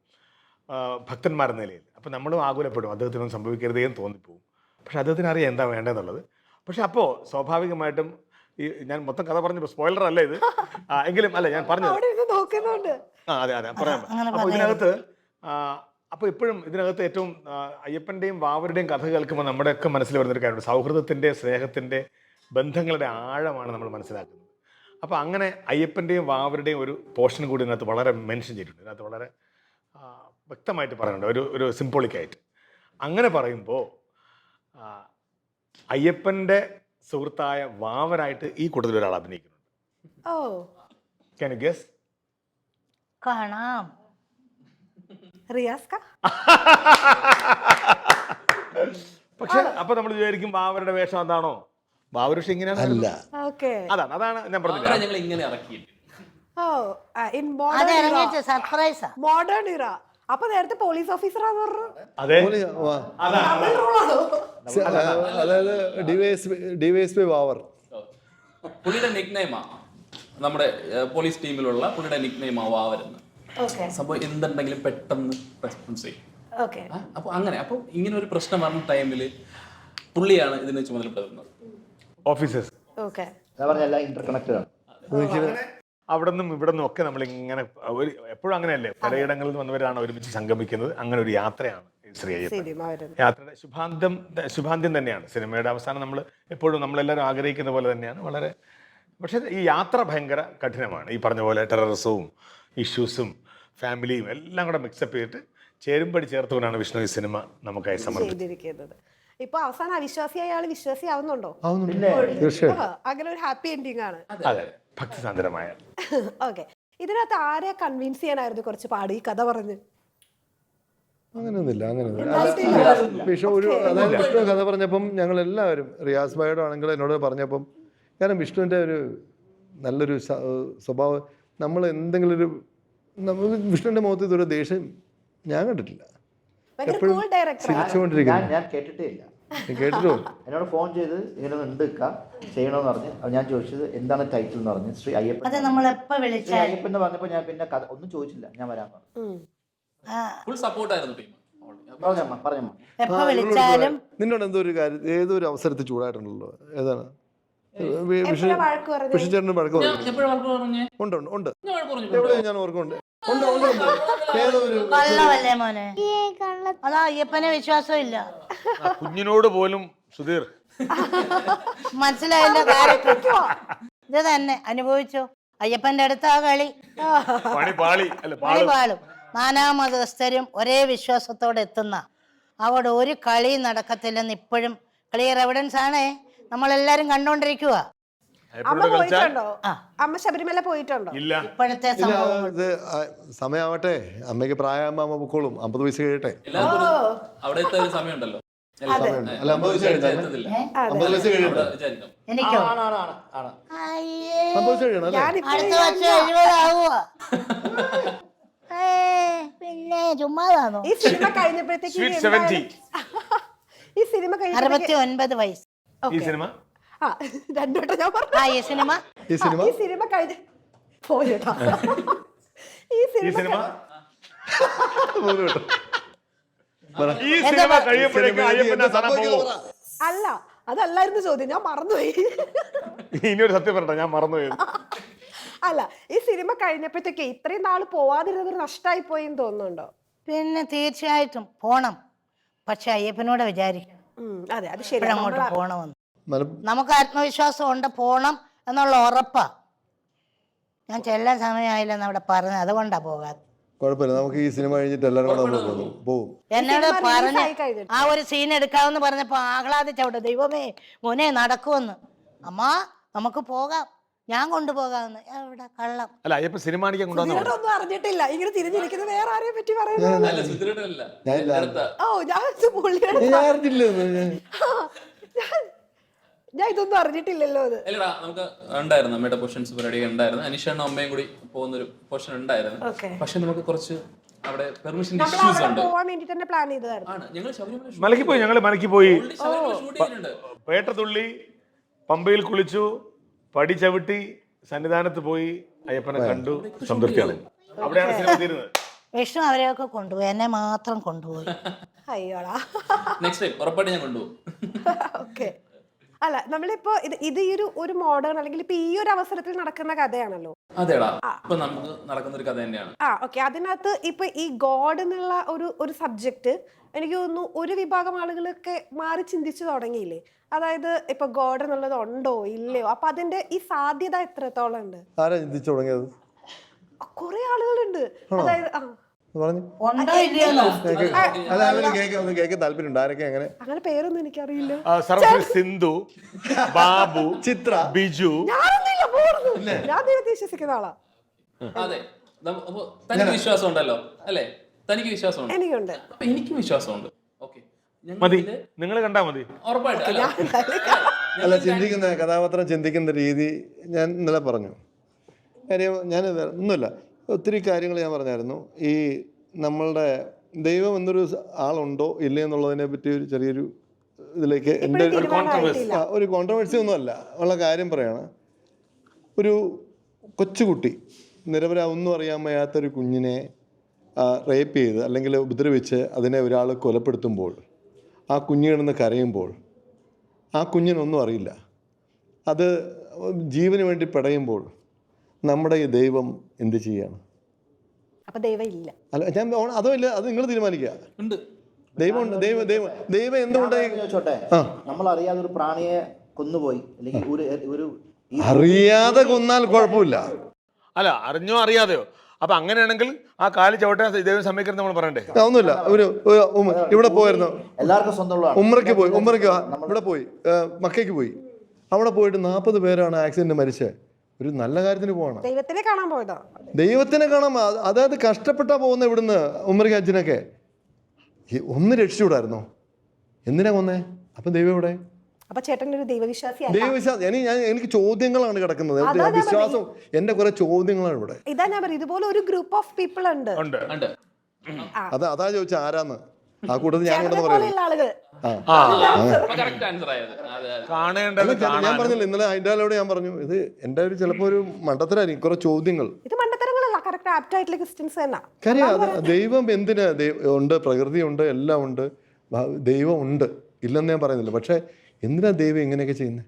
ഭക്തന്മാരെന്ന നിലയിൽ. അപ്പോൾ നമ്മളും ആകുലപ്പെടും, അദ്ദേഹത്തിനൊന്നും സംഭവിക്കരുതേ എന്ന് തോന്നിപ്പോവും. പക്ഷെ അദ്ദേഹത്തിന് അറിയാം എന്താ വേണ്ടതെന്നുള്ളത്. പക്ഷെ അപ്പോൾ സ്വാഭാവികമായിട്ടും ഈ ഞാൻ മൊത്തം കഥ പറഞ്ഞപ്പോൾ സ്പോയിലർ അല്ല ഇത്, എങ്കിലും അല്ല ഞാൻ പറഞ്ഞത്. അതെ പറയാം. അപ്പോൾ ഇതിനകത്ത് അപ്പോൾ ഇപ്പോഴും ഇതിനകത്ത് ഏറ്റവും അയ്യപ്പൻ്റെയും വാവരുടെയും കഥ കേൾക്കുമ്പോൾ നമ്മുടെയൊക്കെ മനസ്സിൽ വരുന്നൊരു കാര്യമുണ്ട്. സൗഹൃദത്തിൻ്റെ, സ്നേഹത്തിൻ്റെ, ബന്ധങ്ങളുടെ ആഴമാണ് നമ്മൾ മനസ്സിലാക്കുന്നത്. അപ്പോൾ അങ്ങനെ അയ്യപ്പൻ്റെയും വാവരുടെയും ഒരു പോർഷൻ കൂടി ഇതിനകത്ത് വളരെ മെൻഷൻ ചെയ്തിട്ടുണ്ട്. ഇതിനകത്ത് വളരെ വ്യക്തമായിട്ട് പറയുന്നുണ്ട്, ഒരു സിംബോളിക്കായിട്ട്. അങ്ങനെ പറയുമ്പോൾ അയ്യപ്പൻ്റെ സുഹൃത്തായ വാവരായിട്ട് ഈ കൂട്ടത്തിൽ ഒരാൾ അഭിനയിക്കുന്നുണ്ട്. Oh can you guess? കാണാം. റിയാസ് കാ പക്ഷെ അപ്പൊ നമ്മൾ വിചാരിക്കും വാവരുടെ വേഷം എന്താണോ, വാവർ പക്ഷെ ഇങ്ങനെയാണ്. അല്ല, ഓക്കെ. അതാണ് ഞാൻ പറഞ്ഞില്ല. അവരെ ഞങ്ങൾ ഇങ്ങനെ ഇറക്കിയില്ല. ഓ ഇൻ അത് മോഡേൺ ഇറങ്ങിയിട്ട് സർപ്രൈസാ. മോഡേൺ ഇറ. അപ്പൊ നേരത്തെ പോലീസ് ഓഫീസറാന്ന് പറഞ്ഞു. അതെ, അതായത് ഡിവൈഎസ്പി വാവർ. പുള്ളിയുടെ നിക്നെയിമാ നമ്മുടെ പോലീസ് ടീമിലുള്ള പുള്ളിയുടെ നിക്നെയിമാ വാവരെന്ന്. ഓക്കെ സംഭവം എന്തുണ്ടെങ്കിലും പെട്ടെന്ന് റെസ്പോൺസ് ചെയ്യും. ഓക്കെ. അപ്പൊ അങ്ങനെ അപ്പൊ ഇങ്ങനെ ഒരു പ്രശ്നം വന്ന ടൈമിൽ പുള്ളിയാണ് ഇതിന് ചുമതലപ്പെടുന്നത്. Officers okay. ഞാൻ പറഞ്ഞ എല്ലാം ഇന്റർ കണക്റ്റഡ് ആണ്. അവിടെ നിന്നും ഇവിടെ നിന്നും ഒക്കെ നമ്മൾ ഇങ്ങനെ എപ്പോഴും അങ്ങനെയല്ലേ, പലയിടങ്ങളിൽ നിന്ന് വന്നവരാണ് ഒരുമിച്ച് സംഗമിക്കുന്നത്. അങ്ങനെ ഒരു യാത്രയാണ് ശ്രീ അയ്യപ്പൻ. സിനിമ വരുന്നത്. യാത്രയുടെ ശുഭാന്ത്യം തന്നെയാണ്. സിനിമയുടെ അവസാനം നമ്മൾ എപ്പോഴും നമ്മളെല്ലാവരും ആഗ്രഹിക്കുന്ന പോലെ തന്നെയാണ്. വളരെ പക്ഷേ ഈ യാത്ര ഭയങ്കര കഠിനമാണ്. ഈ പറഞ്ഞ പോലെ ടെററിസവും ഇഷ്യൂസും ഫാമിലിയും എല്ലാം കൂടെ മിക്സപ്പ് ചെയ്തിട്ട് ചേരുമ്പടി ചേർത്തുകൊണ്ടാണ് വിഷ്ണു ഈ സിനിമ നമുക്കായി സമർപ്പിച്ചത്. ചെയ്തിരിക്കുന്നത്. ഇപ്പൊ അവസാനം അവിശ്വാസിയായ ആള് വിശ്വാസിയാവുന്നുണ്ടോ? തീർച്ചയായും. അങ്ങനെ ഒരു ഹാപ്പി എൻഡിങ് ആണ്. അതെ, ഭക്തിസാന്ദ്രമായ. ഓക്കെ. ഇതിനകത്ത് ആരെ കൺവിൻസ് ചെയ്യാനായിരുന്നു കുറച്ച് പാട് ഈ കഥ പറഞ്ഞ്? അങ്ങനെയൊന്നുമില്ല. വിഷ്ണു അതായത് വിഷ്ണു കഥ പറഞ്ഞപ്പം ഞങ്ങൾ എല്ലാവരും, റിയാസ് ഭായിയുടെ ആണെങ്കിൽ എന്നോട് പറഞ്ഞപ്പം, കാരണം വിഷ്ണുവിൻ്റെ ഒരു നല്ലൊരു സ്വഭാവം, നമ്മൾ എന്തെങ്കിലും ഒരു വിഷ്ണുവിൻ്റെ മുഖത്ത് ഇതൊരു ദേഷ്യം ഞാൻ കണ്ടിട്ടില്ല. എപ്പോഴും ചിരിച്ചുകൊണ്ടിരിക്കുന്നു. ഞാൻ കേട്ടിട്ടേ ഇല്ല. കേട്ടിട്ടോ? എന്നോട് ഫോൺ ചെയ്ത് ഇങ്ങനെ ഉണ്ട് ചെയ്യണമെന്ന് പറഞ്ഞ്. ഞാൻ ചോദിച്ചത് എന്താണ് ടൈറ്റിൽ എന്ന് പറഞ്ഞ്. ശ്രീ അയ്യപ്പൻ. അത് നമ്മൾ എപ്പോ ശ്രീ വിളിച്ചാൽ അയ്യപ്പൻ എന്ന് പറഞ്ഞപ്പോൾ ഞാൻ പിന്നെ കഥ ഒന്നും ചോദിച്ചില്ല, ഞാൻ വരാൻ പറഞ്ഞു. Full സപ്പോർട്ടായിരുന്നു team. പറഞ്ഞമ്മ എപ്പോ വിളിച്ചാലും നിന്നോട് എന്തോ ഒരു കാര്യം ഏതോ ഒരു അവസരത്തിൽ ചൂടായിട്ടുണ്ടല്ലോ, ഏതാണ്? എപ്പോഴാ വഴക്ക് പറഞ്ഞത്? വിഷ്ണുചേട്ടന് വഴക്ക് പറഞ്ഞു. എപ്പോഴും വഴക്ക് പറഞ്ഞേ? ഉണ്ട് ഞാൻ വഴക്ക് പറഞ്ഞു. എവിടെയോ ഞാൻ ഓർക്കുന്നുണ്ട്. ഉണ്ട്. ഏതോ ഒരു കള്ളമല്ലേ മോനെ? അതാ അയ്യപ്പനെ വിശ്വാസം ഇല്ല. കുഞ്ഞിനോട് പോലും സുധീർ മനസ്സിലായില്ല കാര്യം. ഇത് തന്നെ അനുഭവിച്ചോ. അയ്യപ്പന്റെ അടുത്ത് ആ കളി പാളി പാളും. നാനാമതസ്ഥരും ഒരേ വിശ്വാസത്തോടെ എത്തുന്ന അവിടെ ഒരു കളി നടക്കത്തില്ലെന്ന് ഇപ്പോഴും ക്ലിയർ എവിഡൻസ് ആണേ, നമ്മളെല്ലാരും കണ്ടോണ്ടിരിക്കുക. അമ്മ പോയിട്ടുണ്ടോ? അമ്മ ശബരിമല പോയിട്ടുണ്ടോ? ഇല്ല. ഇപ്പോഴത്തെ സംഭവം ഇത് സമയമാവട്ടെ, അമ്മയ്ക്ക് പ്രായമാകുമ്പോൾ അമ്മ പൊക്കോളും. 50 വയസ്സ് കഴിയട്ടെ. അവിടെ എത്താൻ ഒരു സമയമുണ്ടല്ലോ. അല്ല 50 വയസ്സ് കഴിയട്ടെ. 50 വയസ്സ് കഴിയട്ടെ. എനിക്കോ? ആണ്. അയ്യേ, 50 വയസ്സ് കഴിയണം അല്ലേ? അടുത്ത വർഷം 70 ആവുക. പിന്നെ ചുമ്മാതാണോ? ഈ സിനിമ കഴിഞ്ഞപ്പോഴത്തേക്ക് Sweet 70. ഈ സിനിമ 69 വയസ്സ്. ഈ സിനിമ രണ്ടോട്ടം ഞാൻ പറഞ്ഞു. ഈ സിനിമ ഈ സിനിമ കഴിഞ്ഞ പോയിട്ടോ. ഈ ഈ സിനിമ സിനിമ മൂന്ന് കേട്ടോ. ഈ സിനിമ കഴിയുമ്പോഴേക്കും അയ്യപ്പന്റെ സ്ഥാനം പോകും. അല്ല, അതല്ലായിരുന്നു ചോദ്യം, ഞാൻ മറന്നുപോയി. ഇനിയൊരു സത്യം പറയട്ടെ, ഞാൻ മറന്നുപോയത്. അല്ല, ഈ സിനിമ കഴിഞ്ഞപ്പോഴത്തേക്ക് ഇത്രയും നാള് പോവാതിരുന്നത് നഷ്ടമായി പോയെന്ന് തോന്നുന്നുണ്ടോ? പിന്നെ തീർച്ചയായിട്ടും പോണം. പക്ഷെ അയ്യപ്പനോട് വിചാരിക്കണം അതെ, അത് ശരി. അങ്ങോട്ട് പോണമെന്ന്. നമുക്ക് ആത്മവിശ്വാസം ഉണ്ട്, പോണം എന്നുള്ള ഉറപ്പാ. ഞാൻ ചെല്ലാൻ സമയമായില്ലെന്ന് അവിടെ പറഞ്ഞത്, അതുകൊണ്ടാ പോകാതെ. കുഴപ്പമില്ല, നമുക്ക് ഈ സിനിമ കഴിഞ്ഞിട്ട് എല്ലാവരും കൂടെ നമ്മൾ പോകും. എന്നോട് പറഞ്ഞ് ആ ഒരു സീൻ എടുക്കാമെന്ന് പറഞ്ഞപ്പോ ആഹ്ലാദിച്ചവിടെ, ദൈവമേ മോനെ നടക്കുമെന്ന്. അമ്മാ നമുക്ക് പോകാം, ഞാൻ കൊണ്ടുപോകാമെന്ന്. എവിടെ കള്ളം. അല്ല, അയ്യപ്പൻ സിനിമ കാണിക്കാൻ കൊണ്ടുവന്നു. ഒന്നും അറിഞ്ഞിട്ടില്ല. ഇങ്ങനെ തിരിഞ്ഞിരിക്കുന്നത് വേറെ ആരെയും പറ്റി പറയുന്നത്. അല്ല, സുധീരനല്ല. ഓ, ഞാൻ ഇതൊന്നും അറിഞ്ഞിട്ടില്ലല്ലോ. അത് അല്ലടാ, നമുക്ക് ഉണ്ടായിരുന്നു അമ്മയുടെ പോർഷൻസ് പരിപാടി ഉണ്ടായിരുന്നു. അനീഷണ്ണും അമ്മയും കൂടി പോകുന്നൊരു പോർഷൻ ഉണ്ടായിരുന്നു. പക്ഷെ നമുക്ക് കുറച്ച് അവിടെ പെർമിഷൻ ഇഷ്യൂസ് ഉണ്ട്. പോവാൻ വേണ്ടി തന്നെ പ്ലാൻ ചെയ്തതായിരുന്നു. ആണ് ഞങ്ങൾ ശബരിമല മലക്ക് പോയി ഷൂട്ട് ചെയ്യുന്നുണ്ട്. പേട്ട തുള്ളി, പമ്പയിൽ കുളിച്ചു, പടി ചവിട്ടി, സന്നിധാനത്ത് പോയി അയ്യപ്പനെ കണ്ടു, സംതൃപ്തിയാണ്. അവിടെയാണ് സിനിമ തീരുന്നത്. വിഷ്ണു അവരെയൊക്കെ കൊണ്ടുപോയി, എന്നെ മാത്രം കൊണ്ടുപോയി. അയ്യോടാ. നെക്സ്റ്റ് ടൈം ഉറപ്പായിട്ട് ഞാൻ കൊണ്ടുപോകും. ഓക്കെ. അല്ല, നമ്മളിപ്പോ ഇത് ഈ ഒരു മോഡേൺ അല്ലെങ്കിൽ ഇപ്പൊ ഈ ഒരു അവസരത്തിൽ നടക്കുന്ന കഥയാണല്ലോ. അതെടാ, ഇപ്പൊ നമുക്ക് നടക്കുന്ന ഒരു കഥ തന്നെയാണ്. ഓക്കെ. അതിനകത്ത് ഇപ്പൊ ഈ ഗോഡ് എന്നുള്ള ഒരു സബ്ജക്ട് എനിക്ക് തോന്നുന്നു ഒരു വിഭാഗം ആളുകളൊക്കെ മാറി ചിന്തിച്ചു തുടങ്ങിയില്ലേ? അതായത് ഇപ്പൊ ഗോഡ് എന്നുള്ളത് ഉണ്ടോ ഇല്ലയോ? അപ്പൊ അതിന്റെ ഈ സാധ്യത എത്രത്തോളം ഉണ്ട്? ആരാ ചിന്തിച്ചു തുടങ്ങിയത്? കുറെ ആളുകളുണ്ട്. അതായത് പറഞ്ഞു. ഉണ്ടോ ഇല്ലയോ അല്ല അവര് ഒന്ന് കേൾക്കാൻ താല്പര്യമുണ്ട്. ആരൊക്കെ അങ്ങനെ? അങ്ങനെ പേരൊന്നും എനിക്കറിയില്ല. സർവ്വശ്രീ സിന്ധു, ബാബു, ചിത്ര, ബിജു. ഞാനൊന്നുമില്ല, പോടുന്നു. ഞാൻ ദൈവത്തെ വിശ്വസിക്കുന്ന ആളാ. അതെ. അപ്പൊ തനിക്ക് വിശ്വാസം ഉണ്ടല്ലോ അല്ലേ? തനിക്ക് വിശ്വാസമുണ്ട്. എനിക്കുണ്ട്. അപ്പൊ എനിക്ക് വിശ്വാസമുണ്ട്. ഓക്കെ, മതി, നിങ്ങൾ കണ്ടാ മതി. ഉറപ്പായിട്ട് അല്ല, ചിന്തിക്കുന്ന കഥാപാത്രം ചിന്തിക്കുന്ന രീതി ഞാൻ ഇന്നലെ പറഞ്ഞു. കാര്യം ഞാൻ ഒന്നുമില്ല, ഒത്തിരി കാര്യങ്ങൾ ഞാൻ പറഞ്ഞായിരുന്നു. ഈ നമ്മളുടെ ദൈവം എന്നൊരു ആളുണ്ടോ ഇല്ലേ എന്നുള്ളതിനെ പറ്റി ഒരു ചെറിയൊരു ഇതിലേക്ക് എൻ്റെ ഒരു കോൺട്രവേഴ്സി ഒന്നുമല്ല ഉള്ള കാര്യം പറയാണ്. ഒരു കൊച്ചുകുട്ടി, നിരപരാ ഒന്നും അറിയാൻ വയ്യാത്തൊരു കുഞ്ഞിനെ റേപ്പ് ചെയ്ത് അല്ലെങ്കിൽ ഉപദ്രവിച്ച് അതിനെ ഒരാൾ കൊലപ്പെടുത്തുമ്പോൾ ആ കുഞ്ഞ് കിടന്ന് കരയുമ്പോൾ ആ കുഞ്ഞിനൊന്നും അറിയില്ല. അത് ജീവന് വേണ്ടി പിടയുമ്പോൾ നമ്മുടെ ഈ ദൈവം എന്ത് ചെയ്യാണ്? അപ്പൊ ദൈവം ഇല്ല. അല്ല, ഞാൻ അതോ ഇല്ല, അത് നിങ്ങൾ തീരുമാനിക്കുക. ദൈവമുണ്ട്. ദൈവം എന്തുകൊണ്ടായി ചോട്ടെ, നമ്മൾ അറിയാതെ ഒരു പ്രാണിയെ കൊന്നുപോയി അല്ലെങ്കിൽ ഒരു അറിയാതെ കൊന്നാൽ കുഴപ്പമില്ല. അല്ല, അറിഞ്ഞോ അറിയാതെയോ. അപ്പൊ അങ്ങനെയാണെങ്കിൽ ആ കാല് ചവിട്ടാൻ ദൈവം സമ്മതിക്കുന്നത് നമ്മൾ പറയണ്ടേ? ഒന്നുമില്ല. ഇവിടെ പോയിരുന്നു, എല്ലാവർക്കും സ്വന്തമുള്ള ഉമ്രയ്ക്ക് ഇവിടെ പോയി, മക്കയ്ക്ക് പോയി. അവിടെ പോയിട്ട് 40 പേരാണ് ആക്സിഡന്റ് മരിച്ചത്. ഒരു നല്ല കാര്യത്തിന് പോവാണ്, ദൈവത്തിനെ കാണാൻ പോയതാ. ദൈവത്തിനെ കാണാൻ. അതായത് കഷ്ടപ്പെട്ടാ പോകുന്ന ഇവിടുന്ന് ഉമ്രയ്ക്ക് ഹജ്ജിനൊക്കെ. ഒന്ന് രക്ഷിച്ചുകൂടായിരുന്നോ? എന്തിനാ കൊന്നേ? അപ്പൊ ദൈവം ഇവിടെ. അപ്പൊ ചേട്ടൻ ഒരു ദൈവവിശ്വാസി? എനിക്ക് ചോദ്യങ്ങളാണ് കിടക്കുന്നത്. വിശ്വാസം എന്റെ കുറെ ചോദ്യങ്ങളാണ് ഇവിടെ. ഇതാ ഞാൻ പറയും, ഇതുപോലെ ഒരു ഗ്രൂപ്പ് ഓഫ് പീപ്പിൾ ഉണ്ട്. അതാ ചോദിച്ചാൽ ആരാന്ന് ആ കൂട്ടത്തിൽ ഞാൻ ആളുകൾ. ഞാൻ പറഞ്ഞില്ല ഇന്നലെ അതിൻ്റെ ആളോട് ഞാൻ പറഞ്ഞു, ഇത് എന്റെ ഒരു ചിലപ്പോ ഒരു മണ്ടത്തരായിരിക്കും, കുറെ ചോദ്യങ്ങൾ. ഇത് മണ്ടത്തരങ്ങളല്ല, കറക്റ്റ് ആപ്റ്റ് ആയിട്ടുള്ള ക്രിസ്ത്യൻസ് തന്നെ. കാര്യം ദൈവം എന്തിനാ ഉണ്ട്, പ്രകൃതി ഉണ്ട്, എല്ലാം ഉണ്ട്, ദൈവം ഉണ്ട്, ഇല്ലെന്ന് ഞാൻ പറയുന്നില്ല. പക്ഷെ എന്തിനാ ദൈവം ഇങ്ങനെയൊക്കെ ചെയ്യുന്നത്?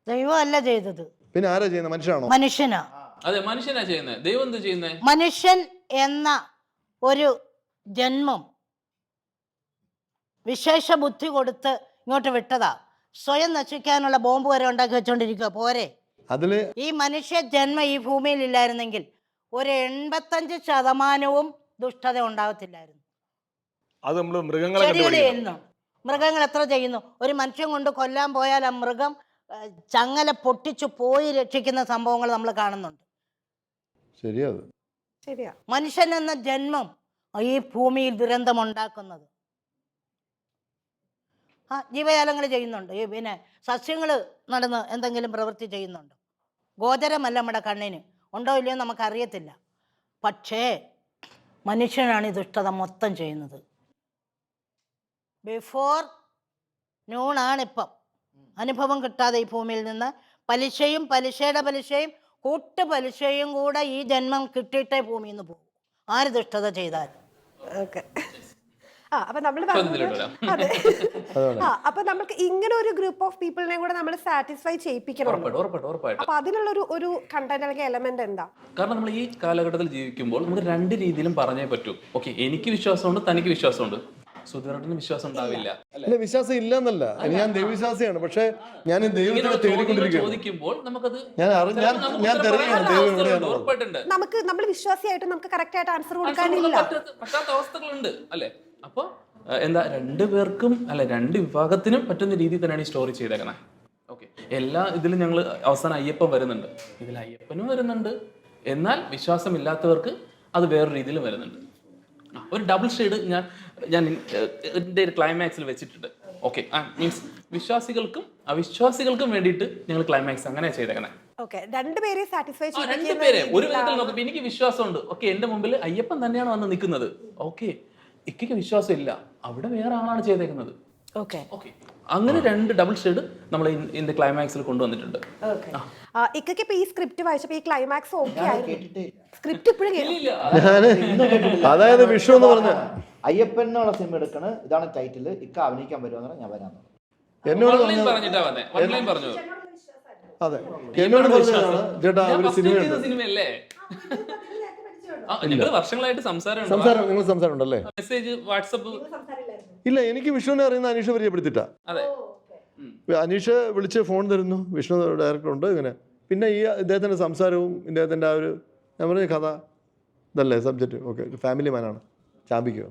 ദൈവം അല്ല ചെയ്തത്, പിന്നെ ആരാ ചെയ്യുന്നത്? മനുഷ്യനാണോ? മനുഷ്യനാ. അതെ, മനുഷ്യനാ ചെയ്യുന്നത്. ദൈവം എന്ത് ചെയ്യുന്നത്? മനുഷ്യൻ എന്ന ഒരു ജന്മം വിശേഷ ബുദ്ധി കൊടുത്ത് ഇങ്ങോട്ട് വിട്ടതാ. സ്വയം നശിക്കാനുള്ള ബോംബ് വരെ ഉണ്ടാക്കി വെച്ചോണ്ടിരിക്കുക പോരെ. അതില് ഈ മനുഷ്യ ജന്മം ഈ ഭൂമിയിൽ ഇല്ലായിരുന്നെങ്കിൽ ഒരു 85% ദുഷ്ടത ഉണ്ടാകത്തില്ലായിരുന്നു. അത് നമ്മൾ മൃഗങ്ങളെ ചെയ്യുന്നു. മൃഗങ്ങൾ എത്ര ചെയ്യുന്നു? ഒരു മനുഷ്യൻ കൊണ്ട് കൊല്ലാൻ പോയാൽ ആ മൃഗം ചങ്ങല പൊട്ടിച്ചു പോയി രക്ഷിക്കുന്ന സംഭവങ്ങൾ നമ്മൾ കാണുന്നുണ്ട്. ശരിയാ. മനുഷ്യൻ എന്ന ജന്മം ഈ ഭൂമിയിൽ ദുരന്തം ഉണ്ടാക്കുന്നത് ജീവജാലങ്ങൾ ചെയ്യുന്നുണ്ട്. പിന്നെ സസ്യങ്ങൾ നടന്ന് എന്തെങ്കിലും പ്രവൃത്തി ചെയ്യുന്നുണ്ടോ? ഗോചരമല്ല നമ്മുടെ കണ്ണിന്. ഉണ്ടോ ഇല്ലയോ നമുക്കറിയത്തില്ല. പക്ഷേ മനുഷ്യനാണ് ഈ ദുഷ്ടത മൊത്തം ചെയ്യുന്നത്. ബിഫോർ നൂണാണിപ്പം. അനുഭവം കിട്ടാതെ ഈ ഭൂമിയിൽ നിന്ന് പലിശയും പലിശയുടെ പലിശയും കൂട്ടുപലിശയും കൂടെ ഈ ജന്മം കിട്ടിയിട്ടേ ഭൂമിയിൽ നിന്ന് പോകും, ആര് ദുഷ്ടത ചെയ്താൽ. ഓക്കെ. അപ്പൊ നമ്മൾ അതെ. അപ്പൊ നമുക്ക് ഇങ്ങനെ ഒരു ഗ്രൂപ്പ് ഓഫ് പീപ്പിളിനെ കൂടെ നമ്മൾ സാറ്റിസ്ഫൈ ചെയ്യിപ്പിക്കണം. അപ്പൊ അതിനുള്ള ഒരു കണ്ടന്റ് അല്ലെങ്കിൽ എലമെന്റ് എന്താ? കാരണം നമ്മൾ ഈ കാലഘട്ടത്തിൽ ജീവിക്കുമ്പോൾ നമുക്ക് രണ്ട് രീതിയിലും പറഞ്ഞേ പറ്റൂ. ഓക്കെ, എനിക്ക് വിശ്വാസമുണ്ട്, തനിക്ക് വിശ്വാസമുണ്ട്, സുധീറിന് വിശ്വാസം ഉണ്ടാവില്ല. അല്ല, വിശ്വാസം ഇല്ലെന്നല്ല, ഞാൻ ദൈവവിശ്വാസിയാണ്. പക്ഷെ ഞാൻ ദൈവത്തിനെ ചോദിക്കുമ്പോൾ നമുക്കത് നമുക്ക് നമ്മൾ വിശ്വാസിയായിട്ട് നമുക്ക് കറക്റ്റ് ആയിട്ട് ആൻസർ കൊടുക്കാനില്ല, പറ്റാത്ത അവസ്ഥകളുണ്ട് അല്ലെ? അപ്പൊ എന്താ, രണ്ടുപേർക്കും അല്ലെ രണ്ട് വിഭാഗത്തിനും പറ്റുന്ന രീതിയിൽ തന്നെയാണ് ഈ സ്റ്റോറി ചെയ്തേക്കണേ. ഓക്കെ, എല്ലാ ഇതിലും ഞങ്ങൾ അവസാനം അയ്യപ്പൻ വരുന്നുണ്ട്, ഇതിൽ അയ്യപ്പനും വരുന്നുണ്ട്, എന്നാൽ വിശ്വാസമില്ലാത്തവർക്ക് അത് വേറൊരു രീതിയിലും വരുന്നുണ്ട്. ഒരു ഡബിൾ ഷെയ്ഡ് ഞാൻ എൻ്റെ ഒരു ക്ലൈമാക്സിൽ വെച്ചിട്ടുണ്ട്. ഓക്കെ, മീൻസ് വിശ്വാസികൾക്കും അവിശ്വാസികൾക്കും വേണ്ടിയിട്ട് ഞങ്ങൾ ക്ലൈമാക്സ് അങ്ങനെ ചെയ്തേക്കണേ. രണ്ടുപേരെ ഒരു വിധത്തിൽ നോക്കുമ്പോൾ എനിക്ക് വിശ്വാസമുണ്ട്. ഓക്കെ, എന്റെ മുമ്പിൽ അയ്യപ്പൻ തന്നെയാണ് വന്ന് നിൽക്കുന്നത്. ഓക്കെ, ഇക്കയ്ക്ക് വിശ്വാസം ഇല്ല, അവിടെ വേറെ ആളാണ് ചെയ്തേക്കുന്നത്. ഓക്കെ, അങ്ങനെ രണ്ട് ഡബിൾ ഷെയ്ഡ് നമ്മൾ ഇതിന്റെ ക്ലൈമാക്സിൽ കൊണ്ടുവന്നിട്ടുണ്ട്. ഇക്കയ്ക്ക് ഈ സ്ക്രിപ്റ്റ് വായിച്ചപ്പോൾ ഈ ക്ലൈമാക്സ് ഓക്കെ ആയിരുന്നു. സ്ക്രിപ്റ്റ് ഇപ്പോഴും അതായത് വിഷു എന്ന് പറഞ്ഞ അയ്യപ്പൻ എന്നുള്ള സിനിമ എടുക്കണ, ഇതാണ് ടൈറ്റില്, ഇക്ക അഭിനയിക്കാൻ വരുമെന്ന് ഞാൻ വരാൻ എന്നോട് പറഞ്ഞിട്ടാ വന്നേ. പറഞ്ഞു അതെ, എന്നോട് പറഞ്ഞതാണ് ചേട്ടാ ഒരു സിനിമയല്ലേ. വർഷങ്ങളായിട്ട് സംസാരം നിങ്ങൾ സംസാരം ഉണ്ടല്ലേ? Message, WhatsApp. ഇല്ല, എനിക്ക് വിഷ്ണുവിനെ അറിയുന്ന അനീഷ് പരിചയപ്പെടുത്തിട്ടാ. അനീഷ് വിളിച്ച് ഫോൺ തരുന്നു, വിഷ്ണു ഡയറക്ടർ ഉണ്ട് ഇങ്ങനെ. പിന്നെ ഈ ഇദ്ദേഹത്തിന്റെ സംസാരവും ഇദ്ദേഹത്തിന്റെ ആ ഒരു ഞാൻ പറഞ്ഞ കഥ ഇതല്ലേ സബ്ജക്റ്റ്? ഓക്കെ, ഫാമിലി മാനാണ്. ചാമ്പിക്കോ?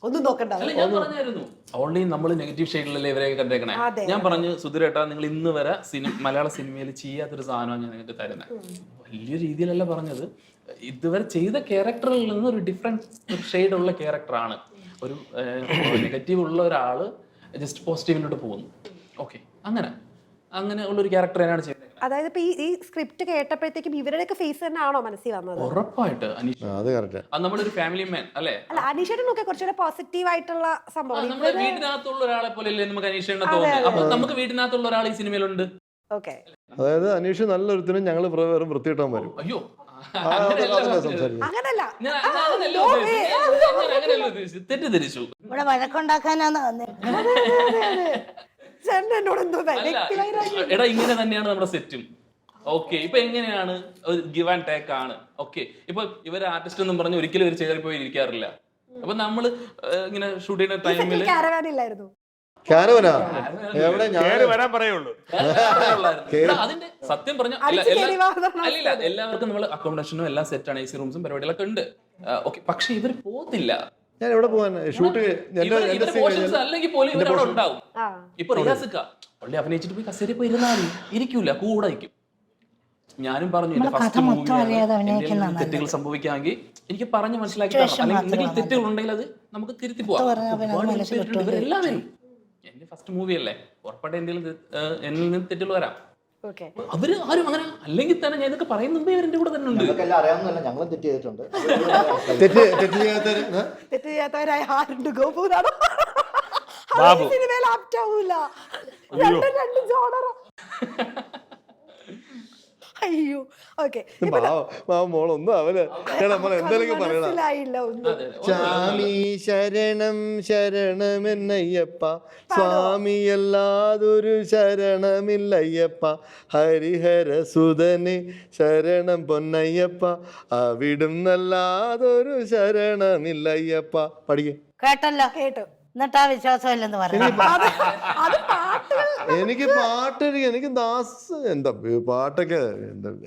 ഒന്നും നോക്കണ്ട. അല്ല, ഞാൻ പറഞ്ഞായിരുന്നു ഓൺലി നമ്മൾ നെഗറ്റീവ് ഷെയ്ഡിലല്ലേ ഇവരെയൊക്കെ കണ്ടേക്കണേ. അതെ. ഞാൻ പറഞ്ഞു സുധീരേട്ടാ, നിങ്ങൾ ഇന്ന് വരെ മലയാള സിനിമയിൽ ചെയ്യാത്തൊരു സാധനമാണ് ഞാൻ നിങ്ങൾക്ക് തരുന്നത്. വലിയ രീതിയിലല്ല പറഞ്ഞത്, ഇതുവരെ ചെയ്ത ക്യാരക്ടറിൽ നിന്ന് ഒരു ഡിഫറെന്റ് ഷെയ്ഡ് ഉള്ള ക്യാരക്ടറാണ്. ഒരു നെഗറ്റീവ് ഉള്ള ഒരാള് ജസ്റ്റ് പോസിറ്റീവിലോട്ട് പോകുന്നു. ഓക്കെ, അങ്ങനെ ഉള്ളൊരു ക്യാരക്ടർ തന്നെയാണ് ചെയ്യുന്നത്. അതായത് ഇപ്പൊ ഈ സ്ക്രിപ്റ്റ് കേട്ടപ്പോഴത്തേക്കും ഇവരുടെയൊക്കെ ഫേസ് തന്നെ ആണോ മനസ്സിൽ വന്നത്? ഉറപ്പായിട്ട് അനീഷ്, അത് കറക്റ്റ്. അത് നമ്മളൊരു ഫാമിലി മാൻ അല്ലേ? അല്ല, അനീഷേട്ടനൊക്കെ കുറച്ചുകൂടെ പോസിറ്റീവ് ആയിട്ടുള്ള സംഭവം. നമ്മുടെ വീട്ടിനകത്തുള്ള ഒരാളെ പോലെ അല്ലേ നമുക്ക് അനീഷേട്ടനെ തോന്നുന്നത്. അപ്പൊ നമുക്ക് വീട്ടിനകത്തുള്ള ഒരാൾ ഈ സിനിമയിലുണ്ട്. ഓക്കെ, അതായത് അനീഷ് നല്ലൊരുത്തിനും ഞങ്ങൾ വെറും വൃത്തിയിട്ടാൻ വരും. അയ്യോ, അങ്ങനല്ല. തെറ്റിദ്ധരിച്ചു. ഇവിടെ വഴക്കുണ്ടാക്കാനാണ് വന്നത്. ചേട്ടൻ എന്നോട് എന്തോ എടാ, ഇങ്ങനെ തന്നെയാണ് നമ്മുടെ സെറ്റും. ഓക്കെ, ഇപ്പൊ എങ്ങനെയാണ് ഗിവ് ആൻഡ് ടേക്ക് ആണ്. ഓക്കെ, ഇപ്പൊ ഇവര് ആർട്ടിസ്റ്റ് എന്നും പറഞ്ഞ് ഒരിക്കലും ഇവർ ചേറി പോയി ഇരിക്കാറില്ല. അപ്പൊ നമ്മള് ഇങ്ങനെ ഷൂട്ട് ചെയ്യുന്ന ടൈമിൽ കാരവാനില്ലായിരുന്നു. ക്യാരവനാ എവിടെ? ഞാൻ വരാൻ പറയുള്ളൂ. അതിന്റെ സത്യം പറഞ്ഞ എല്ലാവർക്കും നമ്മൾ അക്കോമഡേഷനും എല്ലാം സെറ്റാണ്, AC റൂംസും പരിപാടികളൊക്കെ ഉണ്ട്. ഓക്കെ, പക്ഷെ ഇവർ പോത്തില്ല. ഞാൻ എവിടെ പോകാൻ? ഷൂട്ട് പോർഷൻസ് അല്ലെങ്കിൽ പോലും ഇവരവിടെ ഉണ്ടാവും. ഇപ്പൊ റിയാസിക്ക പള്ളി അഭിനയിച്ചിട്ട് പോയി കസേരയിൽ പോയി ഇരുന്നാലും ഇരിക്കൂല, കൂടെ ഇരിക്കും. ഞാനും പറഞ്ഞു എന്റെ ഫസ്റ്റ് മൂവി തെറ്റുകൾ സംഭവിക്കാമെങ്കിൽ എനിക്ക് പറഞ്ഞ് മനസ്സിലാക്കി തരണം, അല്ലെങ്കിൽ എന്തെങ്കിലും തെറ്റുകൾ ഉണ്ടെങ്കിൽ അത് നമുക്ക് തിരുത്തി പോവാം. ഇവരെല്ലാവരും എന്റെ ഫസ്റ്റ് മൂവി അല്ലേ, ഉറപ്പായിട്ട് എന്തെങ്കിലും എന്നിൽ നിന്ന് തെറ്റുകൾ വരാം. അവര് ആരും അങ്ങനെ അല്ലെങ്കിൽ തന്നെ ഞാൻ ഇതൊക്കെ പറയുന്ന മുമ്പേ ഇവരുടെ കൂടെ തന്നെ ഉണ്ട്. ഞങ്ങൾക്കെല്ലാം അറിയാവുന്നതല്ല, ഞങ്ങളും തെറ്റ് ചെയ്തിട്ടുണ്ട്. തെറ്റ് ചെയ്യാത്തവരായ ആരുണ്ട്? ഗോപൂരാണോ? സിനിമയിൽ ആപ്റ്റ് ആവൂല. രണ്ട് ജോണർ. അയ്യോ, ഓക്കെ. മോളൊന്നും അവന് എന്തെങ്കിലും പറയണം. മനസ്സിലായില്ല ഒന്നും. സ്വാമി ശരണം ശരണമെന്നയ്യപ്പ, സ്വാമിയല്ലാതൊരു ശരണമില്ലയ്യപ്പ, ഹരിഹര സുതനെ ശരണം പൊന്നയ്യപ്പ, അവിടുന്നല്ലാതൊരു ശരണമില്ലയ്യപ്പ. പഠിക്കേ കേട്ടല്ലോ, കേട്ടു. എന്നിട്ട് ആ വിശ്വാസമില്ലെന്ന് പറഞ്ഞു. എനിക്ക് പാട്ട്, എനിക്ക് ദാസ് എന്താ പാട്ടൊക്കെ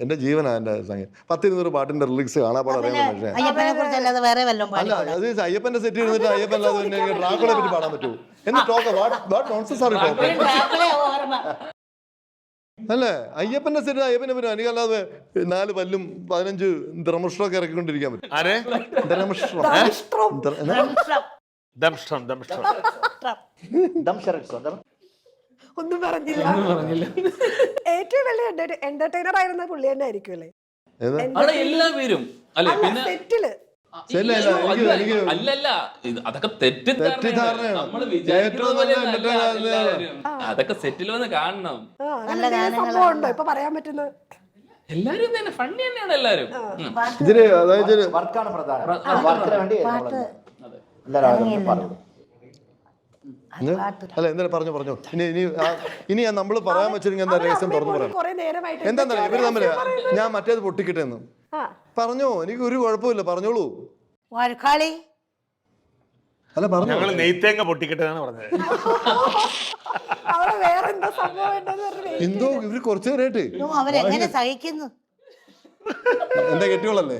എന്റെ ജീവനാ. എന്റെ സംഗീതം 10-20 പാട്ടിന്റെ റിലിക്സ് കാണാപ്പാട് അറിയാൻ പക്ഷേ അയ്യപ്പനെ കുറിച്ചല്ലാതെ വേറെ വല്ലതും അല്ല, അത് അയ്യപ്പന്റെ സെറ്റ് ഇരുന്നിട്ട് അയ്യപ്പൻ അല്ലാതെ തന്നെ ഡ്രാക്കുളെ പറ്റി പാടാൻ പറ്റുമോ? എന്ന് ടോക്ക് നോൺസെൻസ് ആണ് ടോക്ക് അല്ലേ? അയ്യപ്പന്റെ സെറ്റ് അയ്യപ്പനെ പറ്റും, എനിക്കല്ലാതെ 4 പല്ലും 15 ദ്രമഷ്ട്രമൊക്കെ ഇറക്കിക്കൊണ്ടിരിക്കാൻ പറ്റും. ഒന്നും പറഞ്ഞില്ല. ഏറ്റവും വലിയ എന്റർടൈനർ ആയിരുന്ന പുള്ളി തന്നെ ആയിരിക്കും അല്ലേ എല്ലാവരും അല്ലെ? പിന്നെ സെറ്റില് അല്ലല്ല, അതൊക്കെ തെറ്റിദ്ധാരണയാണ്. നമ്മള് വിചാരിക്കുന്നത് പോലെ അതൊക്കെ സെറ്റിൽ വന്ന് കാണണം. സംഭവം ഉണ്ടോ ഇപ്പൊ പറയാൻ പറ്റുന്നത്? എല്ലാരും തന്നെ ഫണ്ണി തന്നെയാണ് എല്ലാരും. ഇതില് അതായത് വർക്കാണ് പ്രധാനം. വർക്കിന് വേണ്ടി എല്ലാവരും പറഞ്ഞു. അല്ല, എന്തായാലും പറഞ്ഞോ. ഇനി നമ്മൾ പറയാൻ വെച്ചിരിക്കുന്ന എന്താ രഹസ്യം തുറന്നു പറയാം. എന്താ ഇവര് തമ്മില് ഞാൻ മറ്റേത് പൊട്ടിക്കട്ടെ എന്ന് പറഞ്ഞോ. എനിക്ക് ഒരു കുഴപ്പമില്ല, പറഞ്ഞോളൂ. അല്ല പറഞ്ഞു, ഞങ്ങൾ നെയ്ത്തേങ്ങ പൊട്ടിക്കട്ടെ എന്നാണ് പറഞ്ഞത്. എന്തോ ഇവര് കുറച്ചു നേരമായിട്ട് അവരെങ്ങനെ സഹിക്കുന്നു? എന്താ കെട്ടിയോളല്ലേ?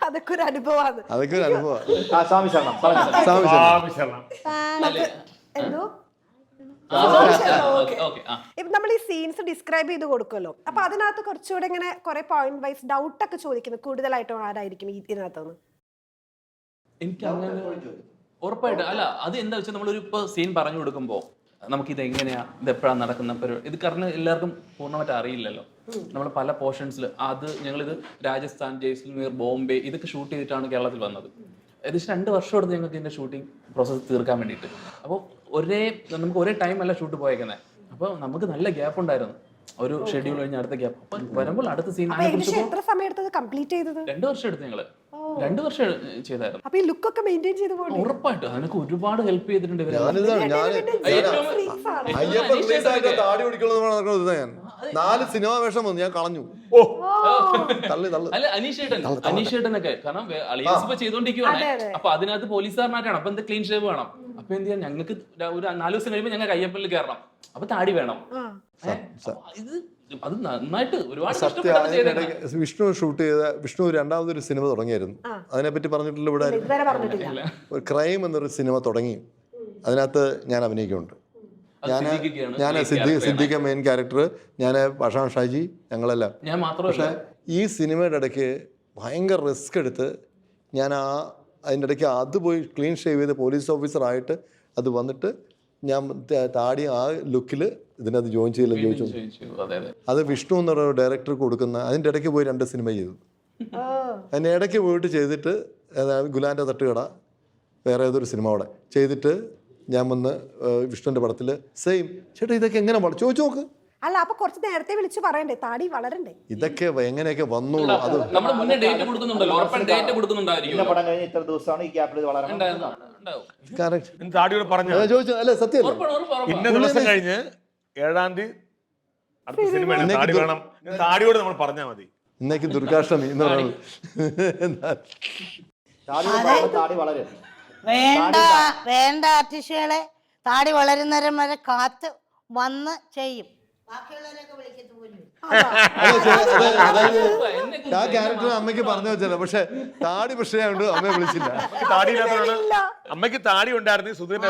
അതൊക്കെ ഒരു അനുഭവമാണ്. എന്തോ ഇപ്പൊ നമ്മൾ ഈ സീൻസ് ഡിസ്ക്രൈബ് ചെയ്ത് കൊടുക്കുമല്ലോ, അപ്പൊ അതിനകത്ത് കുറച്ചുകൂടെ ഇങ്ങനെ കുറെ പോയിന്റ് വൈസ് ഡൗട്ട് ഒക്കെ ചോദിക്കുന്നത് കൂടുതലായിട്ട് ആരായിരിക്കും ഇതിനകത്തുനിന്ന്? എനിക്ക് അങ്ങനെ ഉറപ്പായിട്ട് അല്ല. അത് എന്താ വെച്ചാൽ നമ്മളൊരു ഇപ്പൊ സീൻ പറഞ്ഞു കൊടുക്കുമ്പോ നമുക്കിത് എങ്ങനെയാ, ഇത് എപ്പോഴാണ് നടക്കുന്ന ഇത് കാരണം എല്ലാവർക്കും പൂർണ്ണമായിട്ട് അറിയില്ലല്ലോ. നമ്മൾ പല പോർഷൻസിൽ അത് ഞങ്ങളിത് രാജസ്ഥാൻ, ജയ്സൽമീർ, ബോംബെ ഇതൊക്കെ ഷൂട്ട് ചെയ്തിട്ടാണ് കേരളത്തിൽ വന്നത്. ഏകദേശം 2 വർഷം എടുത്ത് ഞങ്ങൾക്ക് ഇതിന്റെ ഷൂട്ടിംഗ് പ്രോസസ്സ് തീർക്കാൻ വേണ്ടിയിട്ട്. അപ്പോൾ നമുക്ക് ഒരേ ടൈം അല്ല ഷൂട്ട് പോയേക്കുന്നത്. അപ്പോൾ നമുക്ക് നല്ല ഗ്യാപ്പ് ഉണ്ടായിരുന്നു, ഒരു ഷെഡ്യൂൾ കഴിഞ്ഞ അടുത്ത ഗ്യാപ്പ്. അപ്പം വരുമ്പോൾ അടുത്ത സീൻ 2 വർഷം എടുത്ത് ഞങ്ങള് 2 വർഷം ചെയ്തായിരുന്നു. അപ്പൊ ഈ ലുക്ക് ഒക്കെ മെയിൻറ്റെയിൻ ചെയ്ത് പോകണം. ഉറപ്പായിട്ടും അതിനൊക്കെ ഒരുപാട് ഹെൽപ്പ് ചെയ്തിട്ടുണ്ട്. ഞാൻ 4 സിനിമ വേഷം വന്നു, ഞാൻ കളഞ്ഞു. അല്ല, അനീഷേട്ടനൊക്കെ കാരണം അളിയൻസ് ചെയ്തോണ്ടിരിക്കുവാണ്. അപ്പൊ അതിനകത്ത് പോലീസുകാരനായിട്ടാണ്. അപ്പൊ എന്താ ക്ലീൻ ഷേവ് വേണം. അപ്പൊ എന്ത് ചെയ്യാൻ, ഞങ്ങൾക്ക് ഒരു 4 ദിവസം കഴിയുമ്പോൾ ഞങ്ങൾക്ക് അയ്യപ്പനിൽ കയറണം. അപ്പൊ താടി വേണം. ഇത് അത് നന്നായിട്ട് ഒരുപാട് സത്യം കഷ്ടപ്പെട്ടാണ് ചെയ്തേക്കുന്നത്. അതിനിടയ്ക്ക് വിഷ്ണു രണ്ടാമതൊരു സിനിമ തുടങ്ങിയായിരുന്നു. അതിനെപ്പറ്റി പറഞ്ഞിട്ടുള്ള ഇവിടെ ഇതുവരെ പറഞ്ഞിട്ടില്ല. ഒരു ക്രൈം എന്നൊരു സിനിമ തുടങ്ങി. അതിനകത്ത് ഞാൻ അഭിനയിക്കുന്നുണ്ട്. ഞാൻ സിദ്ദിഖ് മെയിൻ ക്യാരക്ടർ, ഞാൻ ഭഷാൻ ഷാജി, ഞങ്ങളെല്ലാം. ഞാൻ മാത്രമല്ല, പക്ഷേ ഈ സിനിമയുടെ ഇടയ്ക്ക് ഭയങ്കര റിസ്ക് എടുത്ത് ഞാൻ അതിൻ്റെ ഇടയ്ക്ക് അത് പോയി ക്ലീൻ ഷേവ് ചെയ്ത് പോലീസ് ഓഫീസറായിട്ട് അത് വന്നിട്ട് ഞാൻ താടി ആ ലുക്കിൽ ഇതിനകത്ത് ജോയിൻ ചെയ്യില്ല ചോദിച്ചു. അതെ അതെ. അത് വിഷ്ണു എന്ന് പറയുന്ന ഡയറക്ടർ കൊടുക്കുന്ന അതിൻ്റെ ഇടയ്ക്ക് പോയി 2 സിനിമ ചെയ്തു. അതിൻ്റെ ഇടയ്ക്ക് പോയിട്ട് ചെയ്തിട്ട് ഗുലാൻ്റെ തട്ടുകട വേറെ ഏതൊരു സിനിമ അവിടെ ചെയ്തിട്ട് ഞാൻ വന്ന് വിഷ്ണുവിൻ്റെ പടത്തിൽ സെയിം ചേട്ടാ ഇതൊക്കെ എങ്ങനെ ചോദിച്ചു നോക്ക്. അല്ല അപ്പൊ കുറച്ച് നേരത്തെ വിളിച്ച് പറയണ്ടേ, താടി വളരണ്ടേ? ഇതൊക്കെ എങ്ങനെയൊക്കെ വന്നോളൂ. അത് നമ്മൾ മുന്നേ ഡേറ്റ് കൊടുക്കുന്നുണ്ടല്ലോ, ഉറപ്പാണ് ഡേറ്റ് കൊടുക്കുന്നുണ്ടായിരിക്കും. പടം കഴിഞ്ഞ് ഇത്ര ദിവസമാണ് ഈ ഗ്യാപ്പിൽ വളരെ കറക്റ്റ് താടിയോട് പറഞ്ഞു ചോദിച്ചു. അല്ല സത്യം ഇന്ന ദിവസം കഴിഞ്ഞ് 7-ാം തീയതി അടുത്ത സിനിമയാണ്, താടി വേണം. താടിയോട് നമ്മൾ പറഞ്ഞാൽ മതി. ഇന്നേക്ക് ദുർഗാഷ്ടമി എന്ന് പറയുന്നത്. താടി വളരെ വേണ്ട ആർട്ടിസ്റ്റുകളെ താടി വളരുന്നവരെ വരെ കാത്ത് വന്ന് ചെയ്യും. ബാക്കിയുള്ളവരൊക്കെ വിളിക്കത്ത് പോലും ആ ക്യാരക്ടർ അമ്മയ്ക്ക് പറഞ്ഞു വെച്ചല്ലോ, പക്ഷെ താടി പ്രശ്നമുണ്ട് അമ്മയെ വിളിച്ചില്ല. താടിയില്ലാത്തവരാണ്. അമ്മയ്ക്ക് താടി ഉണ്ടായിരുന്നു, സുധീറിന്റെ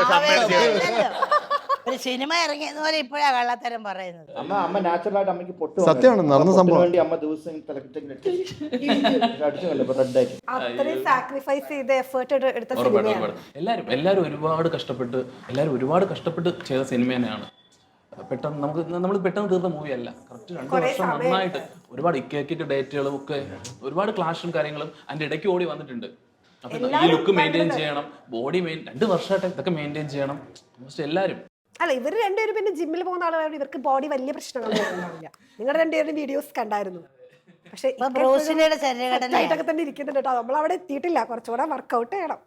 ഒരു സിനിമ ഇറങ്ങിയെന്ന് പോലെ ഇപ്പോഴാ കള്ളത്തരം പറയുന്നത്. അമ്മ നാച്ചുറൽ ആയിട്ട് അമ്മയ്ക്ക് പൊട്ട് സത്യമാണ് നടന്ന സംഭവം. വേണ്ടി അമ്മ ദിവസം അത്രയും സാക്രിഫൈസ് ചെയ്ത് എഫേർട്ട് എടുത്ത സിനിമയാണ്. എല്ലാവരും ഒരുപാട് കഷ്ടപ്പെട്ട് ചെയ്ത സിനിമ തന്നെയാണ്. പെട്ടെന്ന് നമ്മൾ പെട്ടെന്ന് തീർന്ന മൂവി അല്ല. കറക്റ്റ് 2 വർഷം നന്നായിട്ട് ഒരുപാട് ഇക്കേക്കിന്റെ ഡേറ്റുകളും ഒക്കെ ഒരുപാട് ക്ലാഷും കാര്യങ്ങളും അതിന്റെ ഇടയ്ക്ക് ഓടി വന്നിട്ടുണ്ട്. അപ്പൊ ഈ ലുക്ക് മെയിൻറ്റെയിൻ ചെയ്യണം, ബോഡി 2 വർഷമായിട്ട് ഇതൊക്കെ മെയിൻറ്റെയിൻ ചെയ്യണം. ഓൾമോസ്റ്റ് എല്ലാവരും. അല്ല ഇവർ രണ്ടുപേരും പിന്നെ ജിമ്മിൽ പോകുന്ന ആളുകളാണ്, ഇവർക്ക് ബോഡി വലിയ പ്രശ്നങ്ങളൊന്നും ഉണ്ടാവില്ല. നിങ്ങളുടെ രണ്ടുപേരും വീഡിയോസ് കണ്ടായിരുന്നു. പക്ഷെ ബ്രൂസിലിയുടെ ശരീരഘടനയായിട്ടൊക്കെ തന്നെ ഇരിക്കുന്നുണ്ട് കേട്ടോ. നമ്മൾ അവിടെ എത്തിയിട്ടില്ല, കുറച്ചുകൂടെ വർക്ക്ഔട്ട് ചെയ്യണം.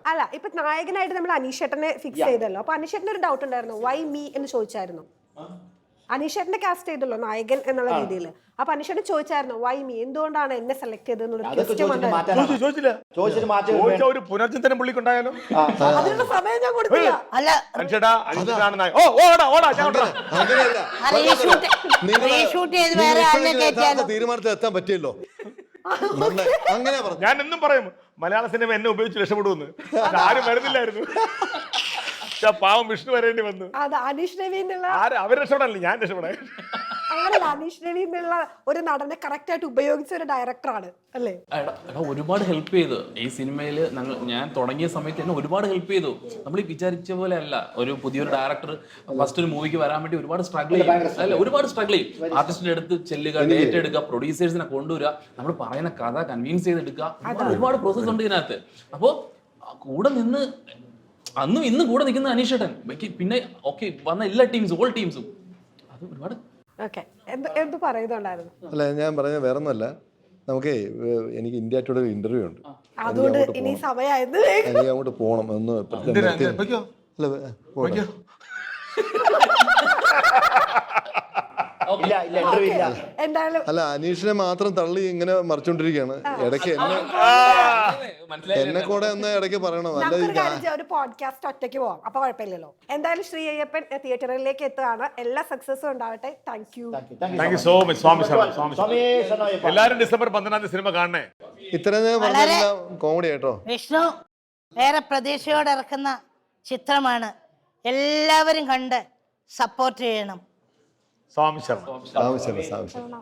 അല്ല ഇപ്പൊ നായകനായിട്ട് നമ്മൾ അനീഷേട്ടനെ ഫിക്സ് ചെയ്തല്ലോ. അപ്പൊ അനീഷേട്ടന് ഒരു ഡൗട്ട് ഉണ്ടായിരുന്നു, വൈ മീ എന്ന് ചോദിച്ചായിരുന്നു. അനീഷേട്ടനെ കാസ്റ്റ് ചെയ്തല്ലോ നായകൻ എന്നുള്ള രീതിയിൽ. അപ്പൊ അനീഷേട്ടൻ ചോദിച്ചായിരുന്നു വൈ മീ, എന്തുകൊണ്ടാണ് എന്നെ സെലക്ട് ചെയ്തതെന്നുള്ള പുനർചിന്തനം പുള്ളിക്കുണ്ടായാലോ? അതിനുള്ള സമയം ഞാൻ കൊടുത്തില്ല. അല്ല റീഷൂട്ട് ചെയ്ത് വേറെ ആളിനെ കയറ്റിയാലോ? തീരുമാനത്തിൽ എത്താൻ പറ്റിയല്ലോ. അങ്ങനെ പറഞ്ഞു. ഞാൻ എന്നും പറയും മലയാള സിനിമ എന്നെ ഉപയോഗിച്ച് രക്ഷപ്പെടുമെന്ന്. ആരും വരുന്നില്ലായിരുന്നു. പാവം വിഷ്ണു വരേണ്ടി വന്നു. അത് അനീഷ് രവിന്നുള്ള അവർ രക്ഷപ്പെടാനല്ലേ ഞാൻ രക്ഷപ്പെടാൻ. അങ്ങനല്ല, അനീഷ് രവി എന്നുള്ള ഒരു നടനെ കറക്റ്റ് ആയിട്ട് ഉപയോഗിച്ച ഒരു ഡയറക്ടറാണ് അല്ലേ? ഒരുപാട് ഹെൽപ്പ് ചെയ്തു ഈ സിനിമയിൽ. ഞാൻ തുടങ്ങിയ സമയത്ത് തന്നെ ഒരുപാട് ഹെൽപ്പ് ചെയ്തു. നമ്മൾ ഈ വിചാരിച്ച പോലെ അല്ല. ഒരു പുതിയൊരു ഡയറക്ടർ ഫസ്റ്റ് ഒരു മൂവിക്ക് വരാൻ വേണ്ടി ഒരുപാട് സ്ട്രഗിൾ ചെയ്യും. അല്ല ഒരുപാട് സ്ട്രഗിൾ ചെയ്യും. ആർട്ടിസ്റ്റിന്റെ അടുത്ത് ചെല്ലുക, ഡേറ്റ് എടുക്കുക, പ്രൊഡ്യൂസേഴ്സിനെ കൊണ്ടുവരിക, നമ്മൾ പറയുന്ന കഥ കൺവിൻസ് ചെയ്തെടുക്കുക. ഒരുപാട് പ്രോസസ് ഉണ്ട് ഇതിനകത്ത്. അപ്പോൾ കൂടെ നിന്ന് അന്നും ഇന്നും കൂടെ നിൽക്കുന്ന അനീഷേട്ടൻ, പിന്നെ ഓക്കെ വന്ന എല്ലാ ഓൾ ടീംസും അത് ഒരുപാട്. എന്ത് പറയുന്നുണ്ടായിരുന്നു? അല്ല ഞാൻ പറഞ്ഞ വേറെ ഒന്നുമല്ല, നമുക്ക് എനിക്ക് ഇന്ത്യ ടുഡേ ഒരു ഇന്റർവ്യൂ ഉണ്ട്. അതുകൊണ്ട് ഇനി സമയമായിരുന്നു, എനിക്ക് അങ്ങോട്ട് പോകണം. ഒന്ന് അല്ല അനീഷിനെ മാത്രം തള്ളി ഇങ്ങനെ മറിച്ചോണ്ടിരിക്കുകയാണ്. ഇടയ്ക്ക് എന്നെ കൂടെ ഒന്ന് ഇടയ്ക്ക് പറയണം. ഒരു പോഡ്കാസ്റ്റ് ഒറ്റയ്ക്ക് പോവാം, അപ്പൊ കുഴപ്പമില്ലല്ലോ. എന്തായാലും ശ്രീ അയ്യപ്പൻ തിയേറ്ററിലേക്ക് എത്തുകയാണ്. എല്ലാ സക്സസും ഉണ്ടാവട്ടെ. Thank you so much. സ്വാമി എല്ലാവരും ഡിസംബർ 12 സിനിമ കാണണേ. ഇത്രയും കോമഡി ആയിട്ടോ. വിഷ്ണു വേറെ പ്രതീക്ഷയോടെ ഇറക്കുന്ന ചിത്രമാണ്. എല്ലാവരും കണ്ട് സപ്പോർട്ട് ചെയ്യണം. സ്വാമി ശർമ്മ.